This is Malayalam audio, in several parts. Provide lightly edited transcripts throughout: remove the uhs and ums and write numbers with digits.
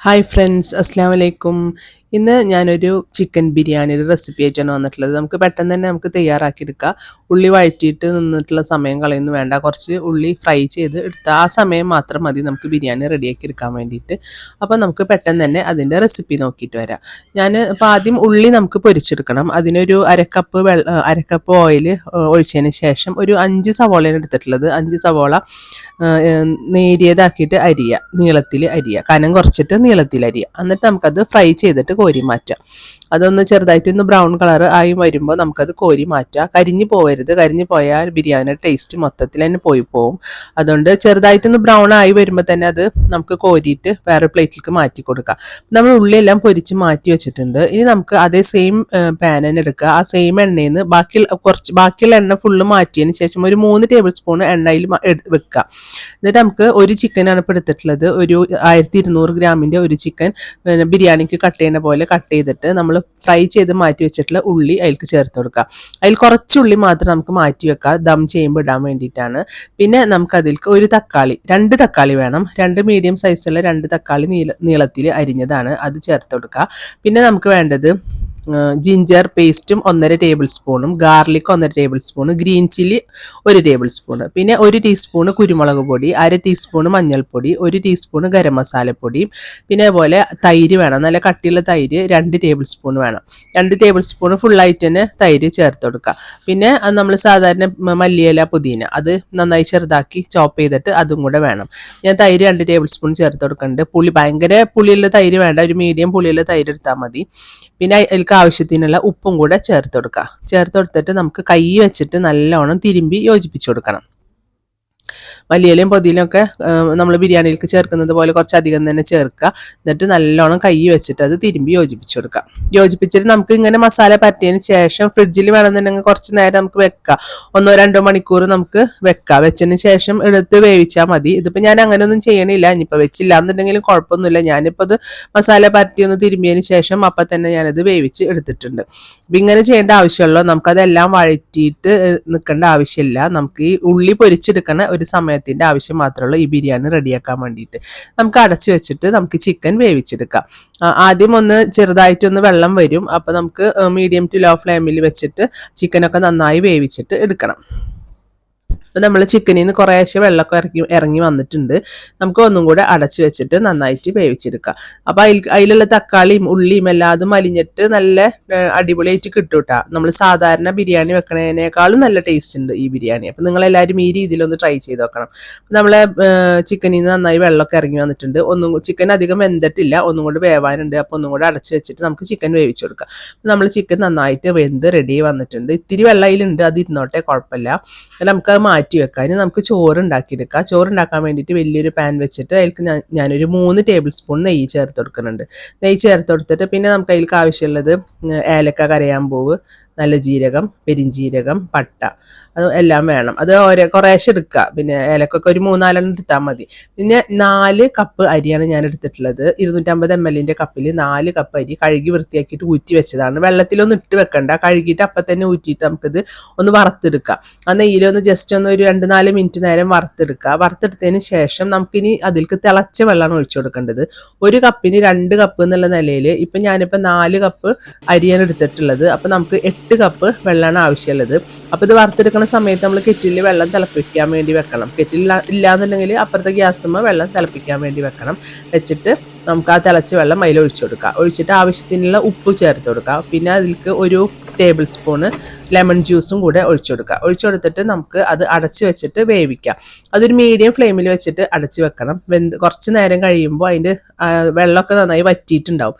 ഹായ് ഫ്രണ്ട്സ്, അസ്സാം വലൈക്കും. ഇന്ന് ഞാനൊരു ചിക്കൻ ബിരിയാണിയുടെ റെസിപ്പി ആയിട്ടാണ് വന്നിട്ടുള്ളത്. നമുക്ക് പെട്ടെന്ന് തന്നെ തയ്യാറാക്കിയെടുക്കാം. ഉള്ളി വഴറ്റിയിട്ട് നിന്നിട്ടുള്ള സമയം കളയൊന്നും വേണ്ട. കുറച്ച് ഉള്ളി ഫ്രൈ ചെയ്ത് എടുത്താൽ ആ സമയം മാത്രം മതി നമുക്ക് ബിരിയാണി റെഡിയാക്കി എടുക്കാൻ വേണ്ടിയിട്ട്. അപ്പോൾ നമുക്ക് പെട്ടെന്ന് തന്നെ അതിൻ്റെ റെസിപ്പി നോക്കിയിട്ട് വരാം. ഞാൻ ഇപ്പോൾ ആദ്യം ഉള്ളി നമുക്ക് പൊരിച്ചെടുക്കണം. അതിനൊരു അരക്കപ്പ് ഓയിൽ ഒഴിച്ചതിന് ശേഷം ഒരു 5 സവോളയാണ് എടുത്തിട്ടുള്ളത്. 5 സവോള നേരിയതാക്കിയിട്ട് നീളത്തിൽ അരിയുക, കനം കുറച്ചിട്ട് നീളത്തിൽ അരിയുക. എന്നിട്ട് നമുക്കത് ഫ്രൈ ചെയ്തിട്ട് കോരി മാറ്റാം. അതൊന്ന് ചെറുതായിട്ടൊന്ന് ബ്രൗൺ കളർ ആയി വരുമ്പോൾ നമുക്കത് കോരി മാറ്റാം. കരിഞ്ഞു പോകരുത്, കരിഞ്ഞു പോയാൽ ബിരിയാണിയുടെ ടേസ്റ്റ് മൊത്തത്തിൽ തന്നെ പോവും. അതുകൊണ്ട് ചെറുതായിട്ടൊന്ന് ബ്രൗൺ ആയി വരുമ്പോൾ തന്നെ അത് നമുക്ക് കോരിയിട്ട് വേറെ പ്ലേറ്റിലേക്ക് മാറ്റി കൊടുക്കാം. നമ്മൾ ഉള്ളിയെല്ലാം പൊരിച്ച് മാറ്റി വെച്ചിട്ടുണ്ട്. ഇനി നമുക്ക് അതേ സെയിം പാൻ തന്നെ എടുക്കുക. ആ സെയിം എണ്ണയിൽ നിന്ന് ബാക്കിയുള്ള എണ്ണ ഫുള്ള് മാറ്റിയതിന് ശേഷം ഒരു 3 ടേബിൾ സ്പൂൺ എണ്ണയിൽ വെക്കുക. എന്നിട്ട് നമുക്ക് ഒരു ചിക്കനാണ് ഇപ്പോൾ എടുത്തിട്ടുള്ളത്. ഒരു 1200 ഗ്രാമിൻ്റെ ഒരു ചിക്കൻ ബിരിയാണിക്ക് കട്ട് ചെയ്യുന്ന പോലെ കട്ട് ചെയ്തിട്ട് നമ്മൾ ഫ്രൈ ചെയ്ത് മാറ്റി വെച്ചിട്ടുള്ള ഉള്ളി അതിലേക്ക് ചേർത്ത് കൊടുക്കുക. അതിൽ കുറച്ച് ഉള്ളി മാത്രം നമുക്ക് മാറ്റി വെക്കുക, ദം ചെയ്യുമ്പോൾ ഇടാൻ വേണ്ടിയിട്ടാണ്. പിന്നെ നമുക്ക് അതിലേക്ക് ഒരു തക്കാളി, 2 തക്കാളി വേണം. 2 മീഡിയം സൈസുള്ള 2 തക്കാളി നീളത്തിൽ അരിഞ്ഞതാണ്, അത് ചേർത്ത് കൊടുക്കുക. പിന്നെ നമുക്ക് വേണ്ടത് ജിഞ്ചർ പേസ്റ്റും 1.5 ടേബിൾ സ്പൂണും, garlic 1.5 tablespoon, green chilli 1 tablespoon, പിന്നെ 1 ടീസ്പൂണ് കുരുമുളക് പൊടി, 1/2 ടീസ്പൂണ് മഞ്ഞൾപ്പൊടി, 1 ടീസ്പൂണ് ഗരം മസാലപ്പൊടിയും, പിന്നെ അതുപോലെ തൈര് വേണം. നല്ല കട്ടിയുള്ള തൈര് 2 ടേബിൾ സ്പൂൺ വേണം. 2 ടേബിൾ സ്പൂൺ ഫുള്ളായിട്ട് തന്നെ തൈര് ചേർത്ത് കൊടുക്കുക. പിന്നെ നമ്മൾ സാധാരണ മല്ലിയില പുതിന അത് നന്നായി ചെറുതാക്കി ചോപ്പ് ചെയ്തിട്ട് അതും കൂടെ വേണം. ഞാൻ തൈര് 2 ടേബിൾ സ്പൂൺ ചേർത്ത് കൊടുക്കുന്നുണ്ട്. ഭയങ്കര പുളിയുള്ള തൈര് വേണ്ട, ഒരു മീഡിയം പുളിയുള്ള തൈര് എടുത്താൽ മതി. പിന്നെ അതിലേക്ക് ആവശ്യത്തിനുള്ള ഉപ്പും കൂടെ ചേർത്ത് കൊടുക്കുക. ചേർത്ത് കൊടുത്തിട്ട് നമുക്ക് കൈ വെച്ചിട്ട് നല്ലോണം തിരുമ്പി യോജിപ്പിച്ചു കൊടുക്കണം. മല്ലിയിലയും പൊതിയിലും ഒക്കെ നമ്മൾ ബിരിയാണിയിലേക്ക് ചേർക്കുന്നത് പോലെ കുറച്ചധികം തന്നെ ചേർക്കുക. എന്നിട്ട് നല്ലോണം കൈ വെച്ചിട്ട് അത് തിരുമ്പി യോജിപ്പിച്ചു കൊടുക്കുക. യോജിപ്പിച്ചിട്ട് നമുക്ക് ഇങ്ങനെ മസാല പരത്തിയതിന് ശേഷം ഫ്രിഡ്ജിൽ വേണമെന്നുണ്ടെങ്കിൽ കുറച്ച് നേരം നമുക്ക് വെക്കാം. 1-2 മണിക്കൂർ നമുക്ക് വെക്കാം. വെച്ചതിന് ശേഷം എടുത്ത് വേവിച്ചാൽ മതി. ഇതിപ്പോൾ ഞാൻ അങ്ങനെയൊന്നും ചെയ്യണില്ല. ഇനിയിപ്പോൾ വെച്ചില്ല എന്നുണ്ടെങ്കിലും കുഴപ്പമൊന്നുമില്ല. ഞാനിപ്പോൾ അത് മസാല പരത്തി ഒന്ന് തിരുമ്പിയതിന് ശേഷം അപ്പം തന്നെ ഞാനത് വേവിച്ച് എടുത്തിട്ടുണ്ട്. അപ്പം ഇങ്ങനെ ചെയ്യേണ്ട ആവശ്യമുള്ളൂ. നമുക്കതെല്ലാം വഴറ്റിയിട്ട് നിൽക്കേണ്ട ആവശ്യമില്ല. നമുക്ക് ഈ ഉള്ളി പൊരിച്ചെടുക്കുന്ന ഒരു സമയത്തിൻ്റെ ആവശ്യം മാത്രമേ ഉള്ളൂ ഈ ബിരിയാണി റെഡിയാക്കാൻ വേണ്ടിയിട്ട്. നമുക്ക് അടച്ചു വെച്ചിട്ട് നമുക്ക് ചിക്കൻ വേവിച്ചെടുക്കാം. ആദ്യം ഒന്ന് ചെറുതായിട്ടൊന്ന് വെള്ളം വരും. അപ്പോൾ നമുക്ക് മീഡിയം ടു ലോ ഫ്ലെയിമിൽ വെച്ചിട്ട് ചിക്കനൊക്കെ നന്നായി വേവിച്ചിട്ട് എടുക്കണം. അപ്പോൾ നമ്മൾ ചിക്കനിൽ നിന്ന് കുറേശ്ശെ വെള്ളമൊക്കെ ഇറങ്ങി വന്നിട്ടുണ്ട്. നമുക്ക് ഒന്നും കൂടെ അടച്ചു വെച്ചിട്ട് നന്നായിട്ട് വേവിച്ചെടുക്കാം. അപ്പോൾ അതിലുള്ള തക്കാളിയും ഉള്ളിയും എല്ലാതും അലിഞ്ഞിട്ട് നല്ല അടിപൊളിയായിട്ട് കിട്ടും കേട്ടോ. നമ്മൾ സാധാരണ ബിരിയാണി വെക്കണതിനേക്കാളും നല്ല ടേസ്റ്റ് ഉണ്ട് ഈ ബിരിയാണി. അപ്പോൾ നിങ്ങളെല്ലാവരും ഈ രീതിയിലൊന്ന് ട്രൈ ചെയ്ത് നോക്കണം. നമ്മളെ ചിക്കനിൽ നിന്ന് നന്നായി വെള്ളമൊക്കെ ഇറങ്ങി വന്നിട്ടുണ്ട്. ചിക്കൻ അധികം വെന്തിട്ടില്ല, ഒന്നും കൂടി വേവാനുണ്ട്. അപ്പോൾ ഒന്നും കൂടെ അടച്ചു വെച്ചിട്ട് നമുക്ക് ചിക്കൻ വേവിച്ചു കൊടുക്കാം. നമ്മൾ ചിക്കൻ നന്നായിട്ട് വെന്ത് റെഡി വന്നിട്ടുണ്ട്. ഇത്തിരി വെള്ളം അതിലുണ്ട്, അത് ഇരുന്നോട്ടെ, കുഴപ്പമില്ല. നമുക്കത് മാറ്റി വെക്കാം. ഇനി നമുക്ക് ചോറ് ഉണ്ടാക്കിയെടുക്കാം. ചോറ് ഉണ്ടാക്കാൻ വേണ്ടിയിട്ട് വലിയൊരു പാൻ വെച്ചിട്ട് അതിലേക്ക് ഞാനൊരു 3 ടേബിൾ സ്പൂൺ നെയ്യ് ചേർത്ത് കൊടുക്കുന്നുണ്ട്. നെയ്യ് ചേർത്ത് കൊടുത്തിട്ട് പിന്നെ നമുക്ക് അതിലേക്ക് ആവശ്യമുള്ളത് ഏലക്ക, കരയാമ്പൂവ്, നല്ല ജീരകം, പെരിഞ്ജീരകം, പട്ട, അത് എല്ലാം വേണം. അത് കുറേശ്ശെ എടുക്കുക. പിന്നെ ഏലക്കൊക്കെ ഒരു 3-4 എടുത്താൽ മതി. പിന്നെ 4 കപ്പ് അരിയാണ് ഞാൻ എടുത്തിട്ടുള്ളത്. 250 ml കപ്പിൽ 4 കപ്പ് അരി കഴുകി വൃത്തിയാക്കിയിട്ട് ഊറ്റി വെച്ചതാണ്. വെള്ളത്തിലൊന്നും ഇട്ട് വെക്കണ്ട, കഴുകിയിട്ട് അപ്പം തന്നെ ഊറ്റിയിട്ട് നമുക്കിത് ഒന്ന് വറുത്തെടുക്കാം. ആ നെയ്യിലൊന്ന് ജസ്റ്റ് ഒന്ന് ഒരു 2-4 മിനിറ്റ് നേരം വറുത്തെടുക്കുക. വറുത്തെടുത്തതിന് ശേഷം നമുക്കിനി അതിലേക്ക് തിളച്ച വെള്ളമാണ് ഒഴിച്ചു കൊടുക്കേണ്ടത്. 1 കപ്പിന് 2 കപ്പ് എന്നുള്ള നിലയിൽ ഇപ്പം ഞാനിപ്പോൾ 4 കപ്പ് അരിയാണ് എടുത്തിട്ടുള്ളത്. അപ്പം നമുക്ക് 8 കപ്പ് വെള്ളമാണ് ആവശ്യമുള്ളത്. അപ്പോൾ ഇത് വറുത്തെടുക്കുന്ന സമയത്ത് നമ്മൾ കെറ്റിലിൽ വെള്ളം തിളപ്പിക്കാൻ വേണ്ടി വെക്കണം. കെറ്റിൽ ഇല്ലാന്നുണ്ടെങ്കിൽ അപ്പുറത്തെ ഗ്യാസുമ്മ വെള്ളം തിളപ്പിക്കാൻ വേണ്ടി വെക്കണം. വെച്ചിട്ട് നമുക്ക് ആ തിളച്ച വെള്ളം അതിൽ ഒഴിച്ചു കൊടുക്കുക. ഒഴിച്ചിട്ട് ആവശ്യത്തിനുള്ള ഉപ്പ് ചേർത്ത് കൊടുക്കുക. പിന്നെ അതിലേക്ക് ഒരു ടേബിൾ സ്പൂണ് ലെമൺ ജ്യൂസും കൂടെ ഒഴിച്ചു കൊടുക്കുക. ഒഴിച്ചു കൊടുത്തിട്ട് നമുക്ക് അത് അടച്ച് വെച്ചിട്ട് വേവിക്കാം. അതൊരു മീഡിയം ഫ്ലെയിമിൽ വെച്ചിട്ട് അടച്ച് വെക്കണം. കുറച്ച് നേരം കഴിയുമ്പോൾ അതിൻ്റെ വെള്ളമൊക്കെ നന്നായി വറ്റിയിട്ടുണ്ടാവും.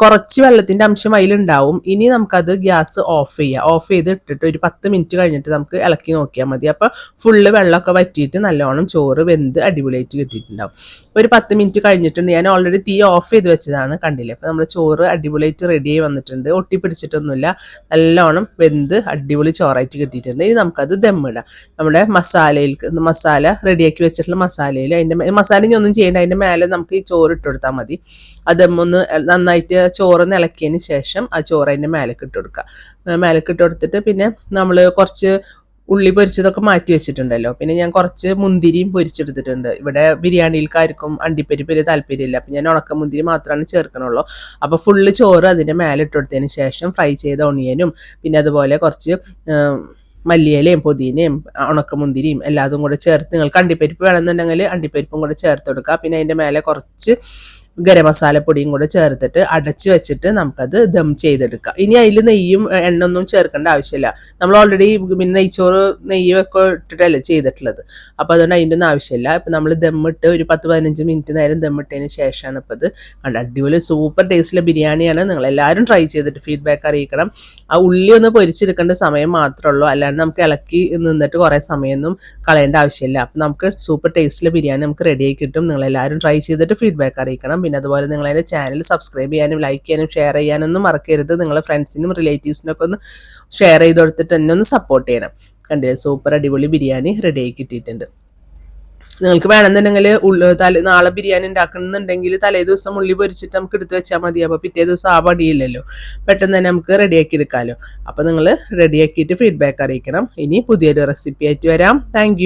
കുറച്ച് വെള്ളത്തിൻ്റെ അംശം അതിലുണ്ടാവും. ഇനി നമുക്കത് ഗ്യാസ് ഓഫ് ചെയ്യാം. ഓഫ് ചെയ്ത് ഇട്ടിട്ട് ഒരു 10 മിനിറ്റ് കഴിഞ്ഞിട്ട് നമുക്ക് ഇളക്കി നോക്കിയാൽ മതി. അപ്പോൾ ഫുള്ള് വെള്ളമൊക്കെ വറ്റിയിട്ട് നല്ലോണം ചോറ് വെന്ത് അടിപൊളിയായിട്ട് കിട്ടിയിട്ടുണ്ടാവും. ഒരു 10 മിനിറ്റ് കഴിഞ്ഞിട്ടുണ്ട്. ഞാൻ ഓൾറെഡി തീ ഓഫ് ചെയ്ത് വെച്ചതാണ്, കണ്ടില്ലേ. അപ്പോൾ നമ്മുടെ ചോറ് അടിപൊളിയായിട്ട് റെഡിയായി വന്നിട്ടുണ്ട്. ഒട്ടിപ്പിടിച്ചിട്ടൊന്നുമില്ല, നല്ലോണം വെന്ത് അടിപൊളി ചോറായിട്ട് കിട്ടിയിട്ടുണ്ട്. ഇനി നമുക്കത് ദമ്മിടാം. നമ്മുടെ മസാല റെഡിയാക്കി വെച്ചിട്ടുള്ള മസാലയിൽ അതിൻ്റെ മസാല ഇനി ഒന്നും ചെയ്യേണ്ട, അതിൻ്റെ മേലെ നമുക്ക് ഈ ചോറ് ഇട്ട് കൊടുത്താൽ മതി. അത് ദമ്മൊന്ന് നന്നായിട്ട് ചോറ് ഇളക്കിയതിന് ശേഷം ആ ചോറ് അതിൻ്റെ മേലേക്ക് ഇട്ട് കൊടുക്കുക. മേലേക്ക് ഇട്ട് കൊടുത്തിട്ട് പിന്നെ നമ്മൾ കുറച്ച് ഉള്ളി പൊരിച്ചതൊക്കെ മാറ്റി വെച്ചിട്ടുണ്ടല്ലോ. പിന്നെ ഞാൻ കുറച്ച് മുന്തിരിയും പൊരിച്ചെടുത്തിട്ടുണ്ട്. ഇവിടെ ബിരിയാണിയിൽക്കാർക്കും അണ്ടിപ്പരിപ്പ് വലിയ താല്പര്യമില്ല, അപ്പം ഞാൻ ഉണക്കമുന്തിരി മാത്രമാണ് ചേർക്കണുള്ളൂ. അപ്പോൾ ഫുള്ള് ചോറ് അതിൻ്റെ മേലെ ഇട്ട് കൊടുത്തതിന് ശേഷം ഫ്രൈ ചെയ്ത ഒണിയനും പിന്നെ അതുപോലെ കുറച്ച് മല്ലിയിലയും പുതിനയും ഉണക്കമുന്തിരിയും എല്ലാതും കൂടെ ചേർത്ത്, നിങ്ങൾക്ക് അണ്ടിപ്പരിപ്പ് വേണമെന്നുണ്ടെങ്കിൽ അണ്ടിപ്പരിപ്പും കൂടെ ചേർത്ത് കൊടുക്കുക. പിന്നെ അതിൻ്റെ മേലെ കുറച്ച് ഗരം മസാലപ്പൊടിയും കൂടെ ചേർത്തിട്ട് അടച്ച് വെച്ചിട്ട് നമുക്കത് ദം ചെയ്തെടുക്കാം. ഇനി അതിൽ നെയ്യും എണ്ണൊന്നും ചേർക്കേണ്ട ആവശ്യമില്ല. നമ്മൾ ഓൾറെഡി പിന്നെ നെയ്ച്ചോറ് നെയ്യൊക്കെ ഇട്ടിട്ടല്ലേ ചെയ്തിട്ടുള്ളത്. അപ്പോൾ അതുകൊണ്ട് അതിൻ്റെ ഒന്നും ആവശ്യമില്ല. ഇപ്പം നമ്മൾ ദമ്മിട്ട് ഒരു 10-15 മിനിറ്റ് നേരം ദമ്മിട്ടതിന് ശേഷമാണ് ഇപ്പോൾ ഇത് കണ്ട അടിപൊളി സൂപ്പർ ടേസ്റ്റിലെ ബിരിയാണിയാണ്. നിങ്ങളെല്ലാവരും ട്രൈ ചെയ്തിട്ട് ഫീഡ്ബാക്ക് അറിയിക്കണം. ആ ഉള്ളി ഒന്ന് പൊരിച്ചെടുക്കേണ്ട സമയം മാത്രമേ ഉള്ളൂ, അല്ലാണ്ട് നമുക്ക് ഇളക്കി നിന്നിട്ട് കുറേ സമയമൊന്നും കളയേണ്ട ആവശ്യമില്ല. അപ്പം നമുക്ക് സൂപ്പർ ടേസ്റ്റിലെ ബിരിയാണി നമുക്ക് റെഡിയായി കിട്ടും. നിങ്ങളെല്ലാവരും ട്രൈ ചെയ്തിട്ട് ഫീഡ്ബാക്ക് അറിയിക്കണം. പിന്നെ അതുപോലെ നിങ്ങളതിൻ്റെ ചാനൽ സബ്സ്ക്രൈബ് ചെയ്യാനും ലൈക്ക് ചെയ്യാനും ഷെയർ ചെയ്യാനൊന്നും മറക്കരുത്. നിങ്ങളെ ഫ്രണ്ട്സിനും റിലേറ്റീവ്സിനൊക്കെ ഒന്ന് ഷെയർ ചെയ്ത് കൊടുത്തിട്ട് എന്നെ ഒന്ന് സപ്പോർട്ട് ചെയ്യണം. കണ്ടില്ലേ, സൂപ്പർ അടിപൊളി ബിരിയാണി റെഡിയായി കിട്ടിയിട്ടുണ്ട്. നിങ്ങൾക്ക് വേണമെന്നുണ്ടെങ്കിൽ നാളെ ബിരിയാണി ഉണ്ടാക്കണമെന്നുണ്ടെങ്കിൽ തലേ ദിവസം ഉള്ളി പൊരിച്ചിട്ട് നമുക്ക് എടുത്ത് വെച്ചാൽ മതി. അപ്പോൾ പിറ്റേ ദിവസം ആ പടിയില്ലല്ലോ, പെട്ടെന്ന് തന്നെ നമുക്ക് റെഡിയാക്കി എടുക്കാമല്ലോ. അപ്പോൾ നിങ്ങൾ റെഡിയാക്കിയിട്ട് ഫീഡ്ബാക്ക് അറിയിക്കണം. ഇനി പുതിയൊരു റെസിപ്പി ആയിട്ട് വരാം. താങ്ക്